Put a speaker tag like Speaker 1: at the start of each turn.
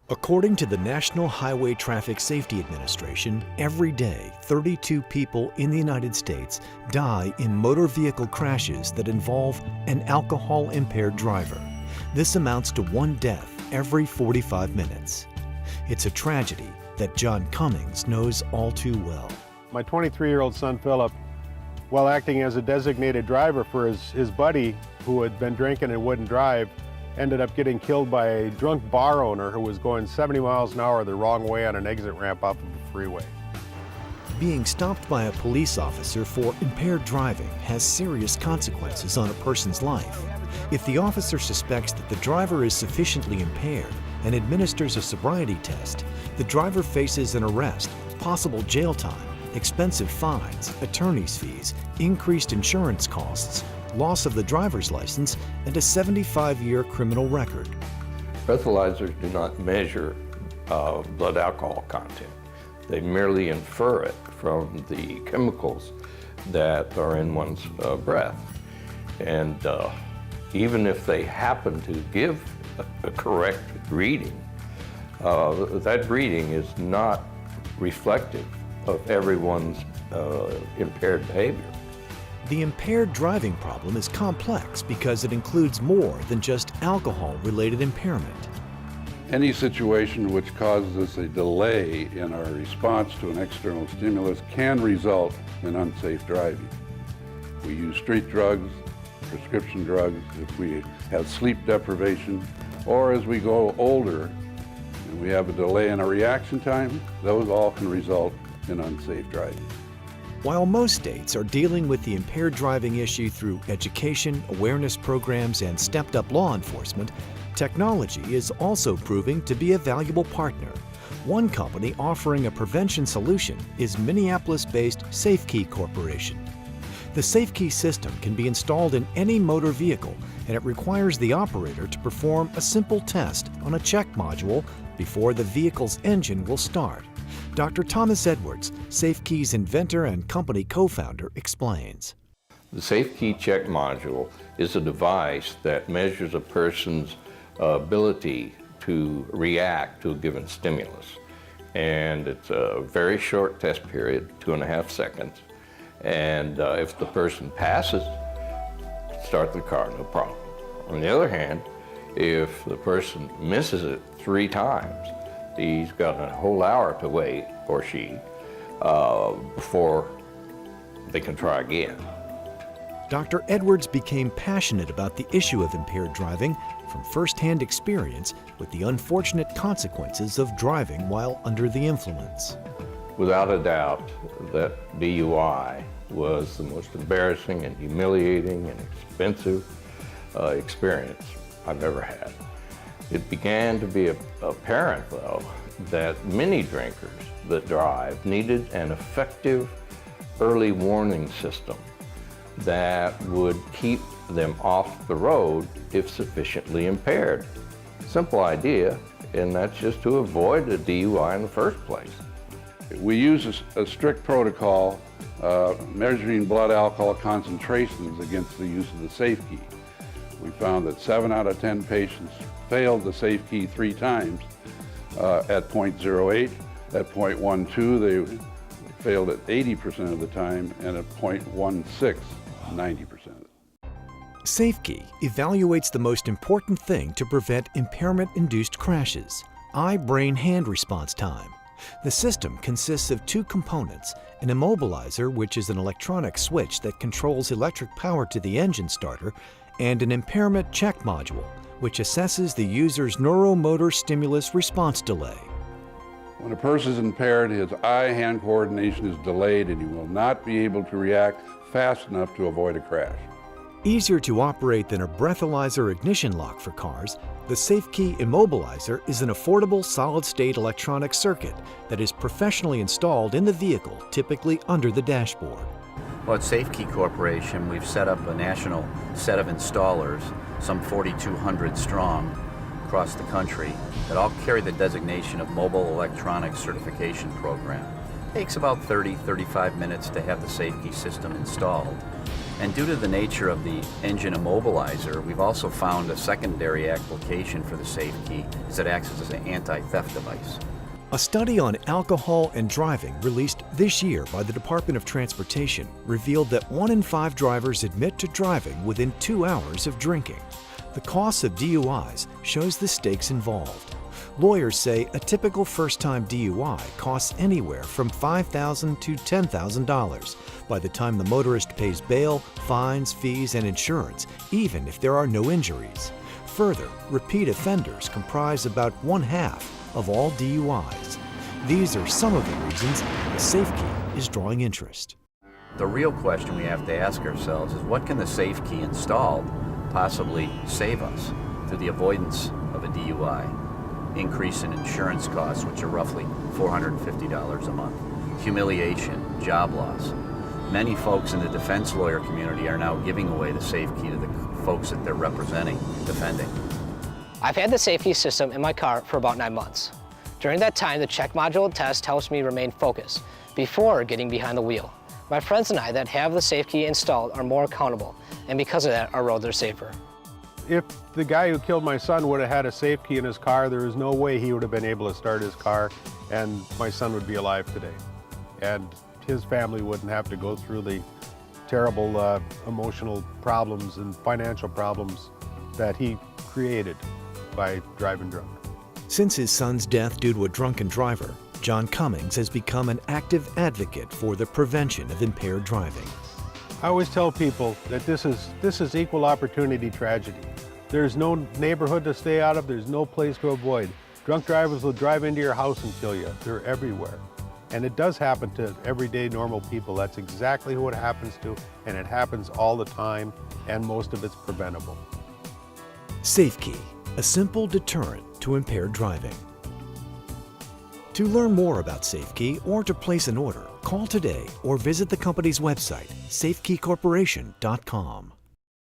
Speaker 1: According to the National Highway Traffic Safety Administration, every day 32 people in the United States die in motor vehicle crashes that involve an alcohol-impaired driver. This amounts to one death every 45 minutes. It's a tragedy that John Cummings knows all too well.
Speaker 2: My 23-year-old son Philip, while acting as a designated driver for his buddy who had been drinking and wouldn't drive, ended up getting killed by a drunk bar owner who was going 70 miles an hour the wrong way on an exit ramp off of a freeway.
Speaker 1: Being stopped by a police officer for impaired driving has serious consequences on a person's life. If the officer suspects that the driver is sufficiently impaired and administers a sobriety test, the driver faces an arrest, possible jail time, expensive fines, attorney's fees, increased insurance costs, loss of the driver's license, and a 75-year criminal record.
Speaker 3: Breathalyzers do not measure blood alcohol content. They merely infer it from the chemicals that are in one's breath. And even if they happen to give a correct reading, that reading is not reflective of everyone's impaired behavior.
Speaker 1: The impaired driving problem is complex because it includes more than just alcohol-related impairment.
Speaker 4: Any situation which causes us a delay in our response to an external stimulus can result in unsafe driving. We use street drugs, prescription drugs, if we have sleep deprivation, or as we go older and we have a delay in our reaction time, those all can result in unsafe driving.
Speaker 1: While most states are dealing with the impaired driving issue through education, awareness programs, and stepped-up law enforcement, technology is also proving to be a valuable partner. One company offering a prevention solution is Minneapolis-based Safekey Corporation. The Safekey system can be installed in any motor vehicle, and it requires the operator to perform a simple test on a check module before the vehicle's engine will start. Dr. Thomas Edwards, Safekey's inventor and company co-founder, explains.
Speaker 3: The Safekey check module is a device that measures a person's ability to react to a given stimulus. And it's a very short test period, 2.5 seconds. And if the person passes, start the car, no problem. On the other hand, if the person misses it 3 times, he's got a whole hour to wait, or she, before they can try again.
Speaker 1: Dr. Edwards became passionate about the issue of impaired driving from first-hand experience with the unfortunate consequences of driving while under the influence.
Speaker 3: Without a doubt, that DUI was the most embarrassing and humiliating and expensive experience I've ever had. It began to be apparent, though, that many drinkers that drive needed an effective early warning system that would keep them off the road if sufficiently impaired. Simple idea, and that's just to avoid a DUI in the first place.
Speaker 4: We use a strict protocol measuring blood alcohol concentrations against the use of the Safekey. We found that 7 out of 10 patients failed the Safekey 3 times at 0.08. At 0.12, they failed at 80% of the time, and at 0.16, 90%.
Speaker 1: Safekey evaluates the most important thing to prevent impairment-induced crashes: eye-brain-hand response time. The system consists of 2 components: an immobilizer, which is an electronic switch that controls electric power to the engine starter, and an impairment check module, which assesses the user's neuromotor stimulus response delay.
Speaker 4: When a person is impaired, his eye-hand coordination is delayed and he will not be able to react fast enough to avoid a crash.
Speaker 1: Easier to operate than a breathalyzer ignition lock for cars, the Safekey Immobilizer is an affordable solid-state electronic circuit that is professionally installed in the vehicle, typically under the dashboard.
Speaker 5: Well, at Safekey Corporation, we've set up a national set of installers, some 4,200 strong across the country, that all carry the designation of Mobile Electronics Certification Program. It takes about 30-35 minutes to have the Safekey system installed. And due to the nature of the engine immobilizer, we've also found a secondary application for the Safekey is it acts as an anti-theft device.
Speaker 1: A study on alcohol and driving released this year by the Department of Transportation revealed that 1 in 5 drivers admit to driving within 2 hours of drinking. The cost of DUIs shows the stakes involved. Lawyers say a typical first-time DUI costs anywhere from $5,000 to $10,000 by the time the motorist pays bail, fines, fees, and insurance, even if there are no injuries. Further, repeat offenders comprise about 1/2 of all DUIs. These are some of the reasons the Safekey is drawing interest.
Speaker 5: The real question we have to ask ourselves is what can the Safekey installed possibly save us through the avoidance of a DUI? Increase in insurance costs, which are roughly $450 a month, humiliation, job loss. Many folks in the defense lawyer community are now giving away the Safekey to the folks that they're representing, defending.
Speaker 6: I've had the Safekey system in my car for about 9 months. During that time, the check module test helps me remain focused before getting behind the wheel. My friends and I that have the Safekey installed are more accountable, and because of that, our roads are safer.
Speaker 2: If the guy who killed my son would have had a Safekey in his car, there is no way he would have been able to start his car, and my son would be alive today. And his family wouldn't have to go through the terrible emotional problems and financial problems that he created by driving drunk.
Speaker 1: Since his son's death due to a drunken driver, John Cummings has become an active advocate for the prevention of impaired driving.
Speaker 2: I always tell people that this is equal opportunity tragedy. There's no neighborhood to stay out of, there's no place to avoid. Drunk drivers will drive into your house and kill you. They're everywhere. And it does happen to everyday normal people. That's exactly who it happens to, and it happens all the time, and most of it's preventable.
Speaker 1: Safekey, a simple deterrent to impaired driving. To learn more about Safekey or to place an order, call today or visit the company's website, safekeycorporation.com.